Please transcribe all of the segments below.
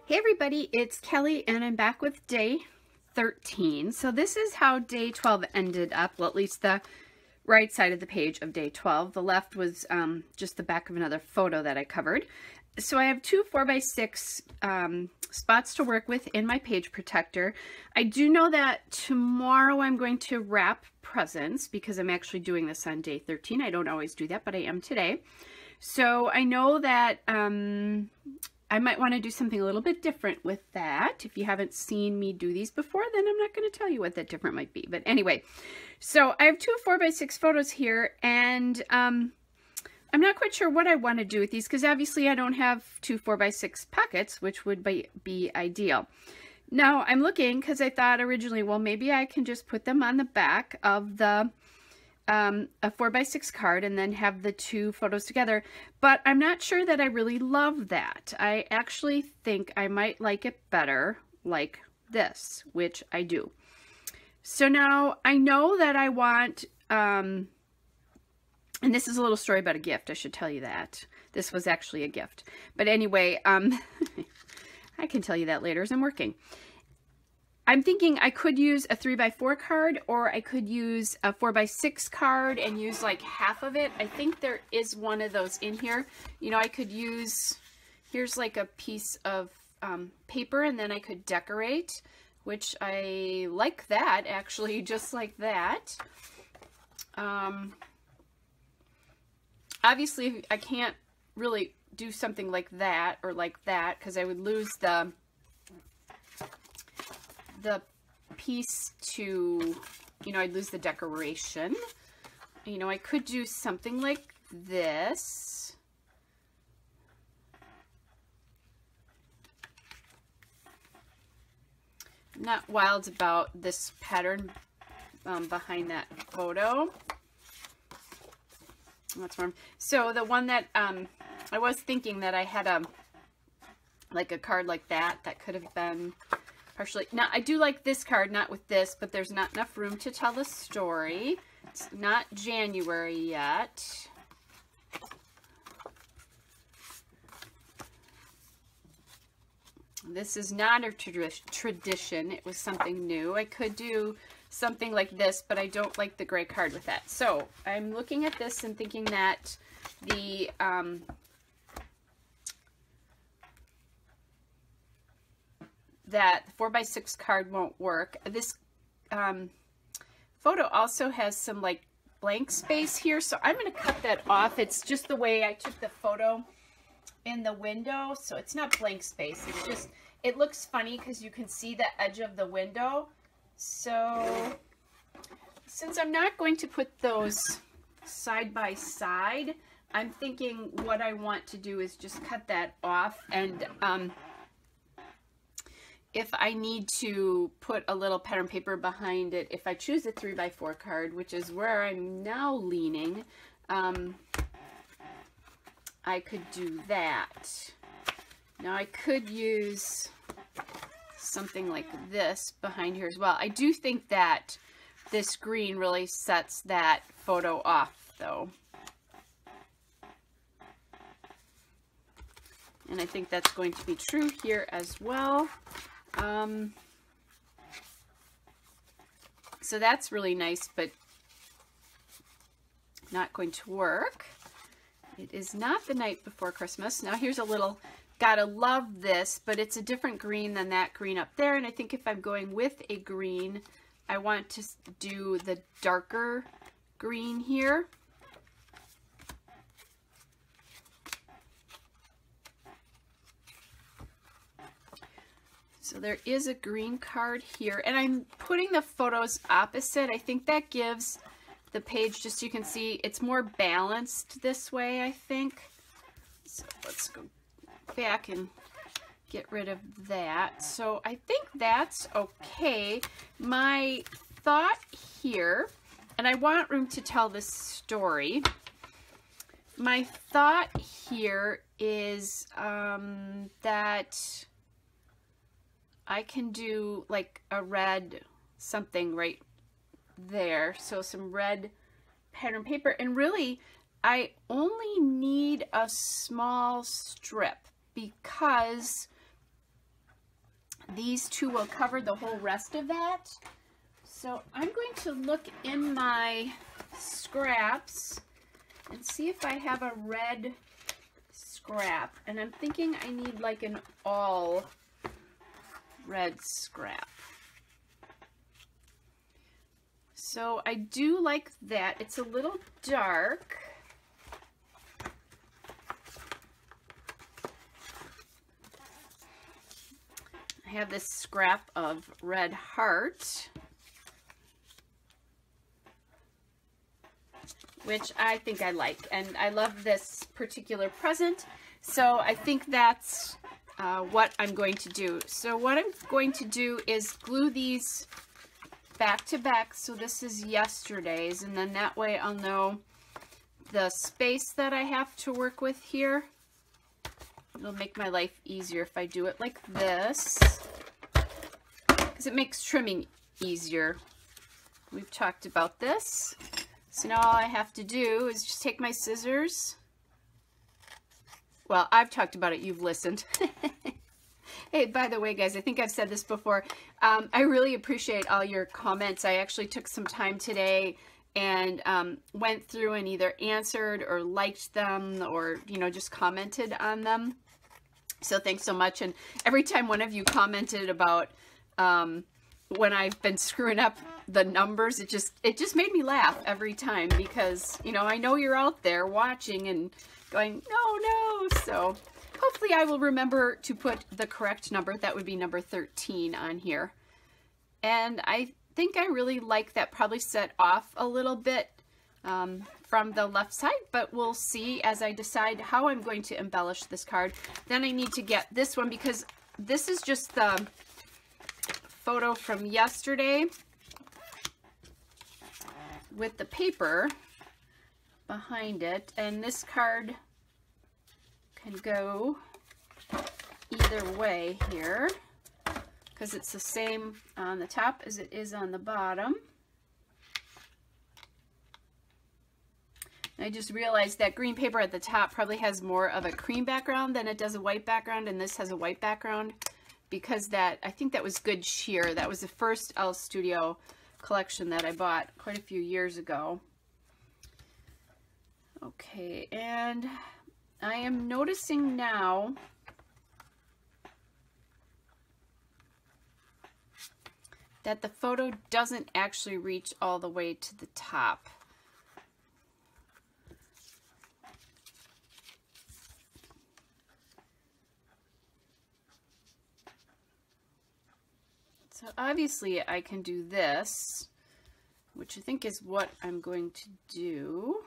Hey everybody, it's Kelly and I'm back with day 13. So this is how day 12 ended up, well at least the right side of the page of day 12. The left was just the back of another photo that I covered. So I have two 4x6 spots to work with in my page protector. I do know that tomorrow I'm going to wrap presents because I'm actually doing this on day 13. I don't always do that, but I am today. So I know that I might want to do something a little bit different with that. If you haven't seen me do these before, then I'm not going to tell you what that different might be. But anyway, so I have two 4x6 photos here, and I'm not quite sure what I want to do with these because obviously I don't have two 4x6 pockets, which would be ideal. Now I'm looking because I thought originally, well, maybe I can just put them on the back of the a 4x6 card and then have the two photos together, but I'm not sure that I really love that. I actually think I might like it better like this, which I do. So now I know that I want, and this is a little story about a gift, I should tell you that. This was actually a gift. But anyway, I can tell you that later as I'm working. I'm thinking I could use a 3x4 card, or I could use a 4x6 card and use like half of it. I think there is one of those in here. You know, I could use, here's like a piece of paper, and then I could decorate, which I like that actually, just like that. Obviously I can't really do something like that or like that because I would lose the piece to, you know, I'd lose the decoration. You know, I could do something like this. I'm not wild about this pattern behind that photo. That's warm. So the one that I was thinking that I had like a card like that could have been partially. Now, I do like this card, not with this, but there's not enough room to tell the story. It's not January yet. This is not a tradition. It was something new. I could do something like this, but I don't like the gray card with that. So I'm looking at this and thinking that the that 4x6 card won't work. This photo also has some like blank space here, so I'm going to cut that off. It's just the way I took the photo in the window, so it's not blank space. It's just, it looks funny because you can see the edge of the window. So since I'm not going to put those side by side, I'm thinking what I want to do is just cut that off, and if I need to put a little pattern paper behind it, if I choose a 3x4 card, which is where I'm now leaning, I could do that. Now I could use something like this behind here as well. I do think that this green really sets that photo off though. And I think that's going to be true here as well. So that's really nice, but not going to work. It is not the night before Christmas. Now here's a little, gotta love this, but it's a different green than that green up there. And I think if I'm going with a green, I want to do the darker green here. So there is a green card here, and I'm putting the photos opposite. I think that gives the page, just so you can see, it's more balanced this way, I think. So let's go back and get rid of that. So I think that's okay. My thought here, and I want room to tell this story. My thought here is that I can do like a red something right there. So some red pattern paper, and really I only need a small strip because these two will cover the whole rest of that. So I'm going to look in my scraps and see if I have a red scrap. And I'm thinking I need like an all red scrap. So I do like that. It's a little dark. I have this scrap of Red Heart, which I think I like, and I love this particular present, so I think that's what I'm going to do. So what I'm going to do is glue these back to back. So this is yesterday's, and then that way I'll know the space that I have to work with here. It'll make my life easier if I do it like this, because it makes trimming easier. We've talked about this. So now all I have to do is just take my scissors. Well, I've talked about it, you've listened. Hey, by the way, guys, I think I've said this before. I really appreciate all your comments. I actually took some time today and went through and either answered or liked them, or, you know, just commented on them. So thanks so much. And every time one of you commented about when I've been screwing up the numbers, it just made me laugh every time, because, you know, I know you're out there watching and going, no. So hopefully I will remember to put the correct number. That would be number 13 on here. And I think I really like that, probably set off a little bit from the left side, but we'll see as I decide how I'm going to embellish this card. Then I need to get this one, because this is just the photo from yesterday with the paper behind it, and this card can go either way here, because it's the same on the top as it is on the bottom. I just realized that green paper at the top probably has more of a cream background than it does a white background, and this has a white background, because that, I think that was good sheer. That was the first Elle Studio collection that I bought quite a few years ago. Okay, and I am noticing now that the photo doesn't actually reach all the way to the top. So obviously I can do this, which I think is what I'm going to do.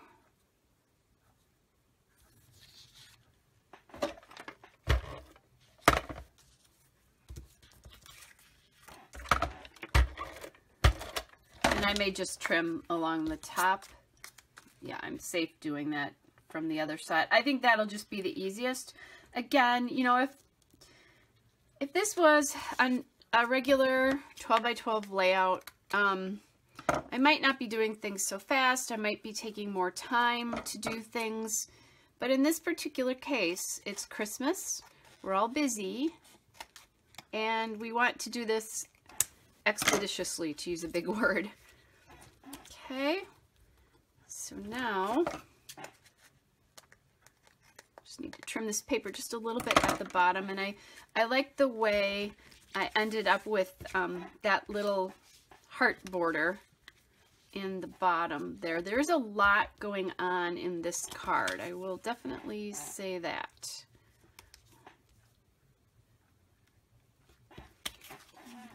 And I may just trim along the top. Yeah, I'm safe doing that from the other side. I think that'll just be the easiest. Again, you know, if this was a regular 12 by 12 layout, I might not be doing things so fast. I might be taking more time to do things. But in this particular case, it's Christmas. We're all busy. And we want to do this expeditiously, to use a big word. Okay. So now, just need to trim this paper just a little bit at the bottom. And I like the way I ended up with that little heart border in the bottom there. There's a lot going on in this card. I will definitely say that.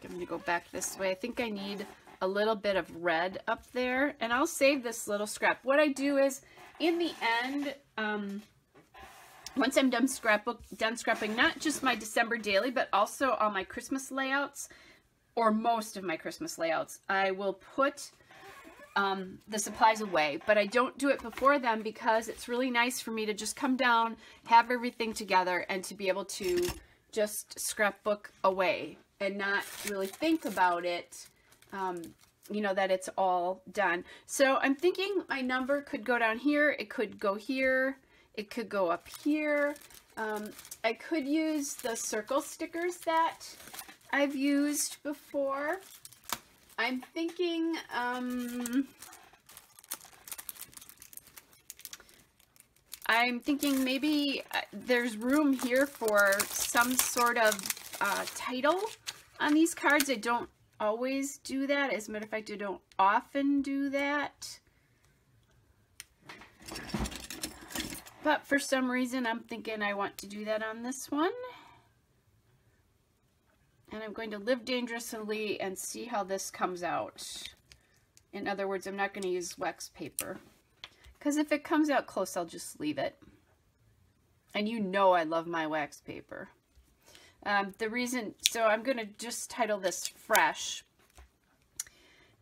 I'm going to go back this way. I think I need a little bit of red up there, and I'll save this little scrap. What I do is, in the end, once I'm done scrapping, not just my December daily, but also all my Christmas layouts, or most of my Christmas layouts, I will put the supplies away. But I don't do it before then, because it's really nice for me to just come down, have everything together, and to be able to just scrapbook away and not really think about it, you know, that it's all done. So I'm thinking my number could go down here, it could go here, it could go up here. I could use the circle stickers that I've used before. I'm thinking, maybe there's room here for some sort of title on these cards. I don't always do that. As a matter of fact, I don't often do that. But for some reason, I'm thinking I want to do that on this one. And I'm going to live dangerously and see how this comes out. In other words, I'm not going to use wax paper. Because if it comes out close, I'll just leave it. And you know I love my wax paper. So I'm going to just title this Fresh.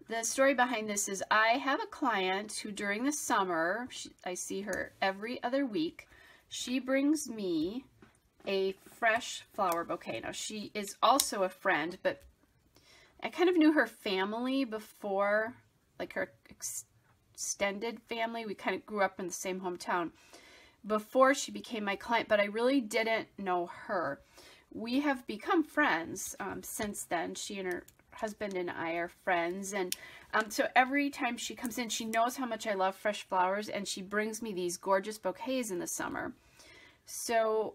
The story behind this is I have a client who during the summer, I see her every other week, she brings me a fresh flower bouquet. Now she is also a friend, but I kind of knew her family before, like her extended family. We kind of grew up in the same hometown before she became my client, but I really didn't know her. We have become friends since then. She and her husband and I are friends, and so every time she comes in, she knows how much I love fresh flowers, and she brings me these gorgeous bouquets in the summer. So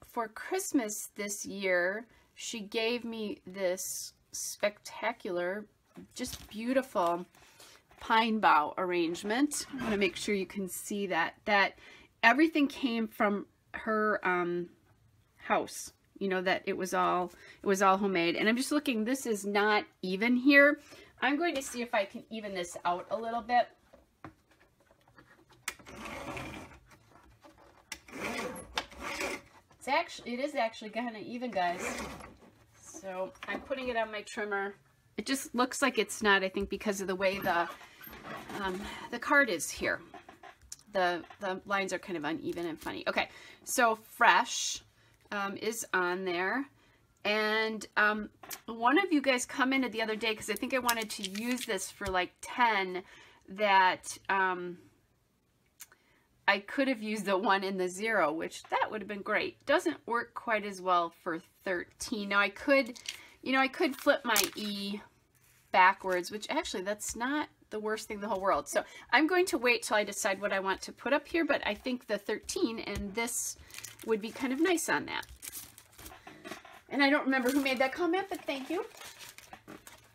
for Christmas this year, she gave me this spectacular, just beautiful pine bough arrangement. I want to make sure you can see that everything came from her house. You know, that it was all homemade. And I'm just looking, this is not even here. I'm going to see if I can even this out a little bit. It is actually kind of even, guys. So I'm putting it on my trimmer. It just looks like it's not, I think, because of the way the card is here. The lines are kind of uneven and funny. Okay, so Fresh is on there. And one of you guys commented the other day, because I think I wanted to use this for like 10, that I could have used the 1 and the 0, which that would have been great. Doesn't work quite as well for 13. Now I could, I could flip my E backwards, which actually that's not the worst thing in the whole world. So I'm going to wait till I decide what I want to put up here, but I think the 13 and this would be kind of nice on that. And I don't remember who made that comment, but thank you.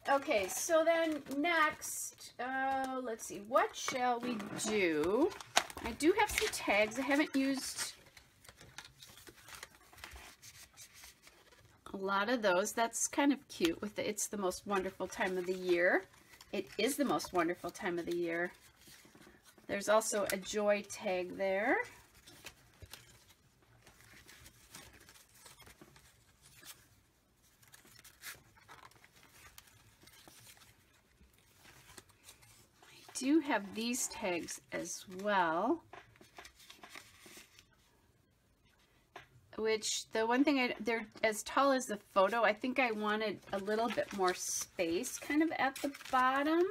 Okay, so then next, let's see, what shall we do? I do have some tags. I haven't used a lot of those. That's kind of cute with It's the Most Wonderful Time of the Year. It is the most wonderful time of the year. There's also a joy tag there. Do have these tags as well, which the one thing they're as tall as the photo. I think I wanted a little bit more space kind of at the bottom.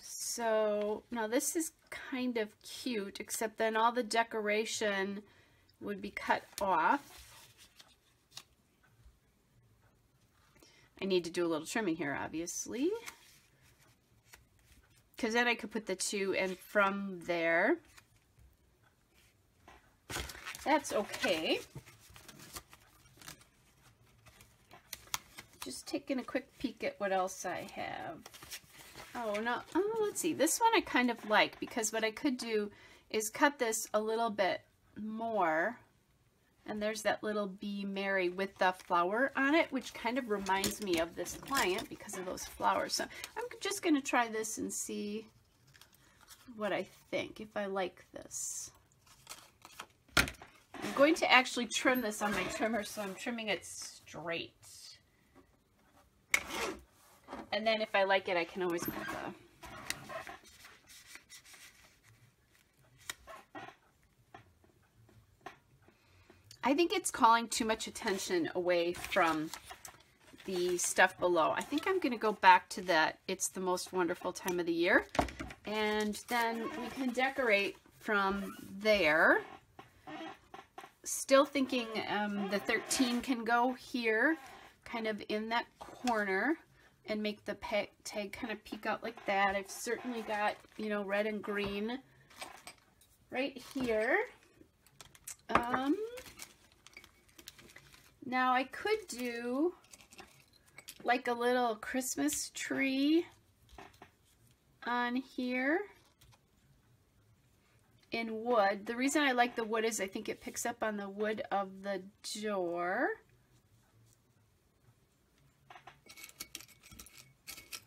So now this is kind of cute, except then all the decoration would be cut off. I need to do a little trimming here, obviously, because then I could put the 2 in from there. That's okay. Just taking a quick peek at what else I have. Oh, no. Oh, let's see. This one I kind of like, because what I could do is cut this a little bit more. And there's that little Be Merry with the flower on it, which kind of reminds me of this client because of those flowers. So I'm just going to try this and see what I think, if I like this. I'm going to actually trim this on my trimmer, so I'm trimming it straight. And then if I like it, I can always put the... I think it's calling too much attention away from the stuff below. I think I'm going to go back to that It's the Most Wonderful Time of the Year. And then we can decorate from there. still thinking the 13 can go here, kind of in that corner, and make the tag kind of peek out like that. I've certainly got, you know, red and green right here. Now I could do like a little Christmas tree on here in wood. The reason I like the wood is I think it picks up on the wood of the door.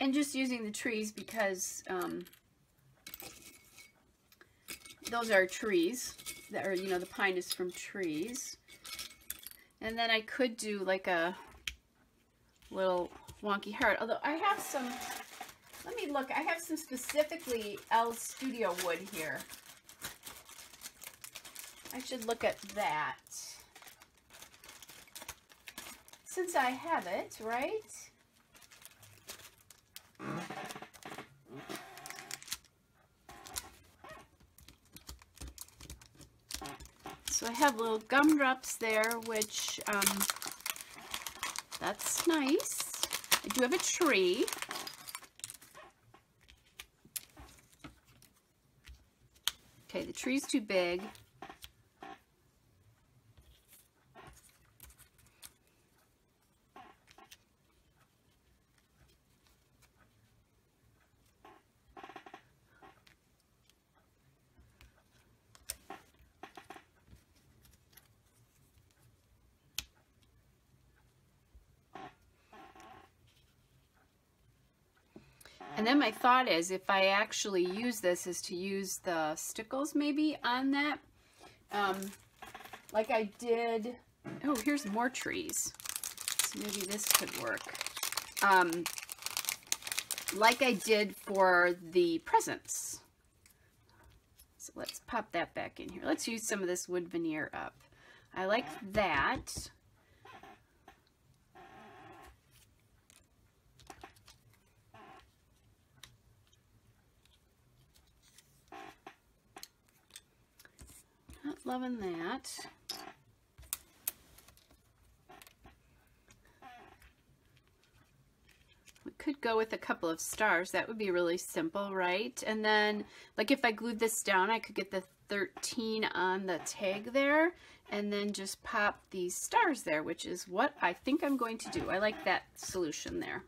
And just using the trees because those are trees that are, you know, the pine is from trees. And then I could do like a little wonky heart, although I have some, let me look, I have some specifically Elle's Studio wood here. I should look at that. Since I have it, right? So I have little gumdrops there, which, that's nice. I do have a tree. Okay, the tree's too big. And then my thought is, if I actually use this, is to use the stickles maybe on that. Like I did, oh, here's more trees. So maybe this could work. Like I did for the presents. So let's pop that back in here. Let's use some of this wood veneer up. I like that. Not loving that. We could go with a couple of stars. That would be really simple, right? And then, like if I glued this down, I could get the 13 on the tag there, and then just pop these stars there, which is what I think I'm going to do. I like that solution there.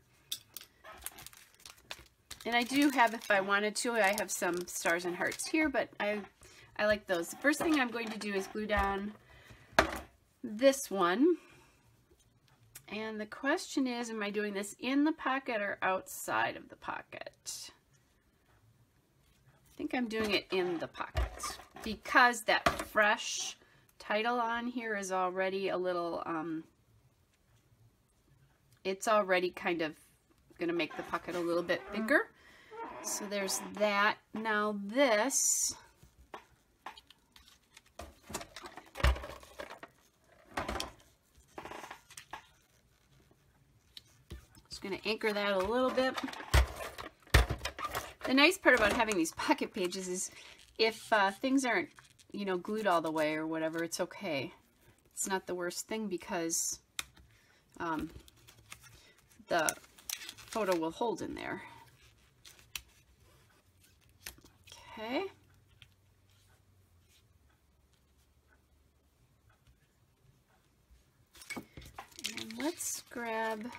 And I do have, if I wanted to, I have some stars and hearts here, but I like those. The first thing I'm going to do is glue down this one. And the question is, am I doing this in the pocket or outside of the pocket? I think I'm doing it in the pocket because that fresh title on here is already a little, it's already kind of going to make the pocket a little bit bigger. So there's that. Now this, just going to anchor that a little bit. The nice part about having these pocket pages is if things aren't, you know, glued all the way or whatever, it's okay. It's not the worst thing because the photo will hold in there. Okay. And let's grab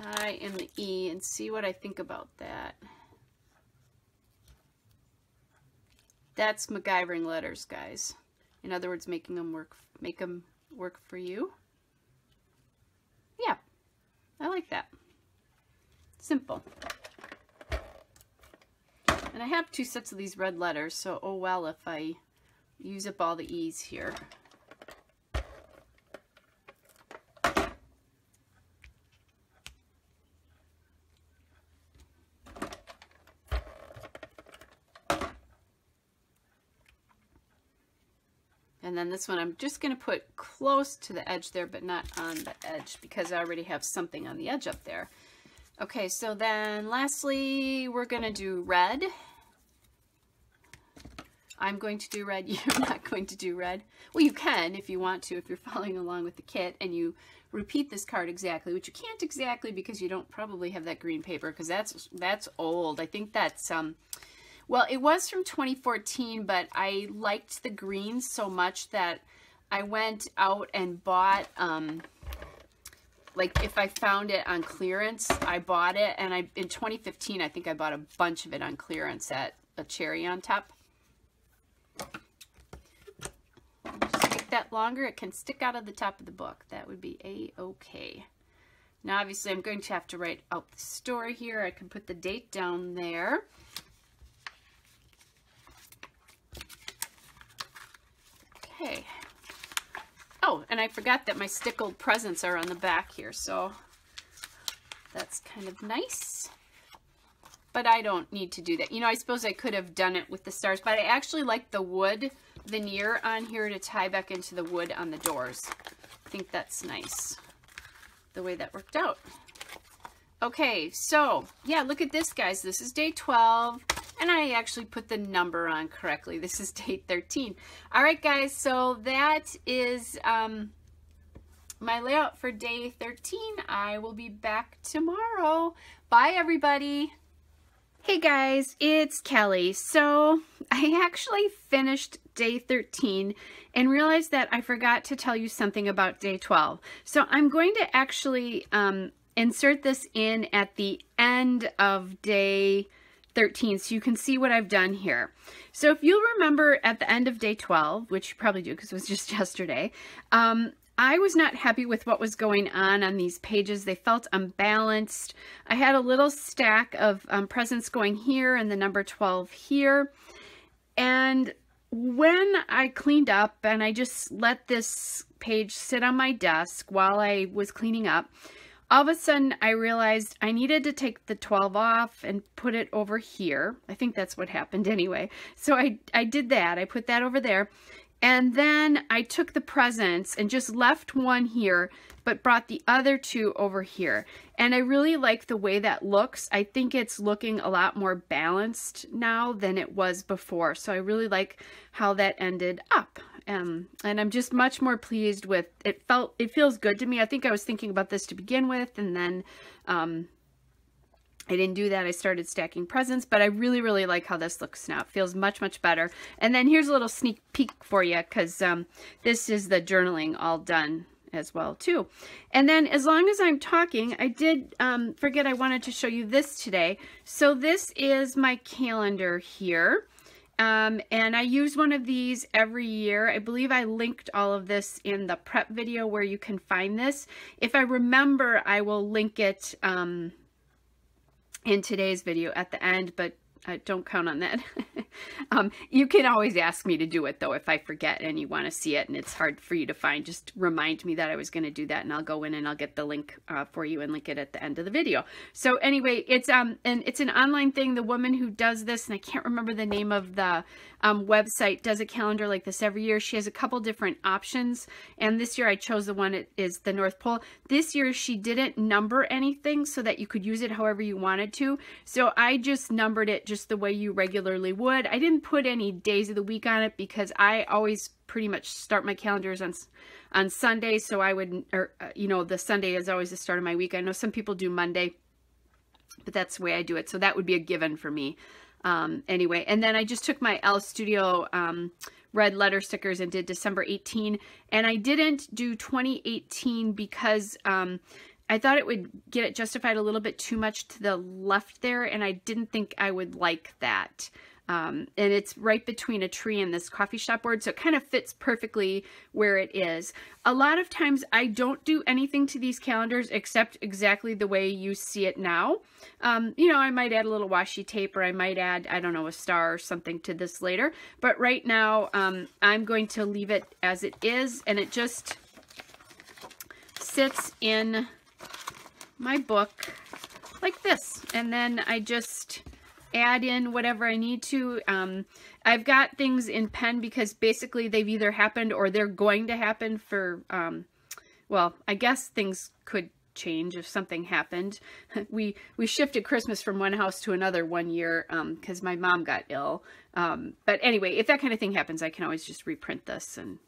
I and the E and see what I think about that. That's MacGyvering letters, guys. In other words, make them work for you. Yeah, I like that. Simple. And I have 2 sets of these red letters, so oh well if I use up all the E's here. And then this one I'm just going to put close to the edge there, but not on the edge because I already have something on the edge up there. Okay, so then lastly, we're going to do red. I'm going to do red. You're not going to do red. Well, you can if you want to, if you're following along with the kit and you repeat this card exactly, which you can't exactly because you don't probably have that green paper because that's old. I think that's, well, it was from 2014, but I liked the green so much that I went out and bought, like if I found it on clearance, I bought it. And in 2015, I think I bought a bunch of it on clearance at a cherry on top. Just take that longer. It can stick out of the top of the book. That would be a-okay. Now, obviously, I'm going to have to write out the story here. I can put the date down there. Okay. Oh, and I forgot that my stickled presents are on the back here, so that's kind of nice. But I don't need to do that. You know, I suppose I could have done it with the stars, but I actually like the wood veneer on here to tie back into the wood on the doors. I think that's nice, the way that worked out. Okay, so, yeah, look at this, guys. This is day 12, and I actually put the number on correctly. This is day 13. All right, guys, so that is my layout for day 13. I will be back tomorrow. Bye, everybody. Hey, guys, it's Kelly. So I actually finished day 13 and realized that I forgot to tell you something about day 12. So I'm going to actually insert this in at the end of day 13 so you can see what I've done here. So if you'll remember at the end of day 12, which you probably do because it was just yesterday, I was not happy with what was going on these pages. They felt unbalanced. I had a little stack of presents going here and the number 12 here. And when I cleaned up and I just let this page sit on my desk while I was cleaning up, all of a sudden I realized I needed to take the 12 off and put it over here. I think that's what happened anyway. So I did that. I put that over there. And then I took the presents and just left one here, but brought the other two over here. And I really like the way that looks. I think it's looking a lot more balanced now than it was before. So I really like how that ended up. And I'm just much more pleased with it. It feels good to me. I think I was thinking about this to begin with, and then I didn't do that. I started stacking presents, but I really, really like how this looks now. It feels much, much better. And then here's a little sneak peek for you because this is the journaling all done as well too. And then as long as I'm talking, I did forget I wanted to show you this today. So this is my calendar here. And I use one of these every year. I believe I linked all of this in the prep video where you can find this. If I remember, I will link it in today's video at the end, but don't count on that. You can always ask me to do it though if I forget and you want to see it and it's hard for you to find. Just remind me that I was going to do that, and I'll go in and I'll get the link for you and link it at the end of the video. So anyway, it's and it's an online thing. The woman who does this, and I can't remember the name of the website, does a calendar like this every year. She has a couple different options, and this year I chose the one that is the North Pole. This year she didn't number anything so that you could use it however you wanted to. So I just numbered it just the way you regularly would. I didn't put any days of the week on it because I always pretty much start my calendars on Sunday. So I would, you know, the Sunday is always the start of my week. I know some people do Monday, but that's the way I do it. So that would be a given for me. Anyway, and then I just took my Elle Studio red letter stickers and did December 18, and I didn't do 2018 because I thought it would get it justified a little bit too much to the left there, and I didn't think I would like that. And it's right between a tree and this coffee shop board, so it kind of fits perfectly where it is. A lot of times I don't do anything to these calendars except exactly the way you see it now. You know, I might add a little washi tape, or I might add, I don't know, a star or something to this later. But right now, I'm going to leave it as it is, and it just sits in my book like this. And then I just add in whatever I need to. I've got things in pen because basically they've either happened or they're going to happen for, well, I guess things could change if something happened. We shifted Christmas from one house to another one year because my mom got ill. But anyway, if that kind of thing happens, I can always just reprint this and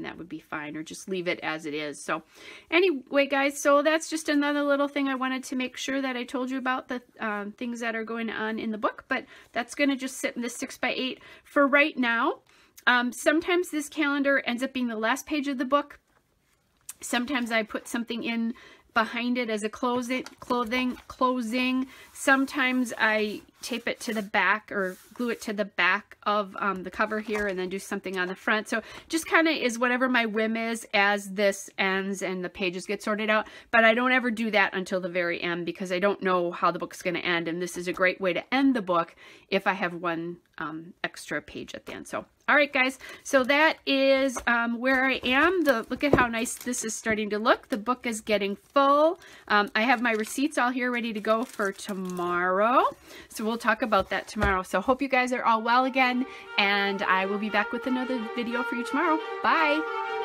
that would be fine, or just leave it as it is. So anyway, guys, so that's just another little thing I wanted to make sure that I told you about, the things that are going on in the book, but that's going to just sit in this 6x8 for right now. Sometimes this calendar ends up being the last page of the book. Sometimes I put something in behind it as a closing. Sometimes I tape it to the back or glue it to the back of the cover here and then do something on the front. So just kind of is whatever my whim is as this ends and the pages get sorted out. But I don't ever do that until the very end because I don't know how the book's going to end. And this is a great way to end the book if I have one extra page at the end. So, all right, guys. So that is where I am. Look at how nice this is starting to look. The book is getting full. I have my receipts all here ready to go for tomorrow. So we'll talk about that tomorrow. So hope you guys are all well again, and I will be back with another video for you tomorrow. Bye.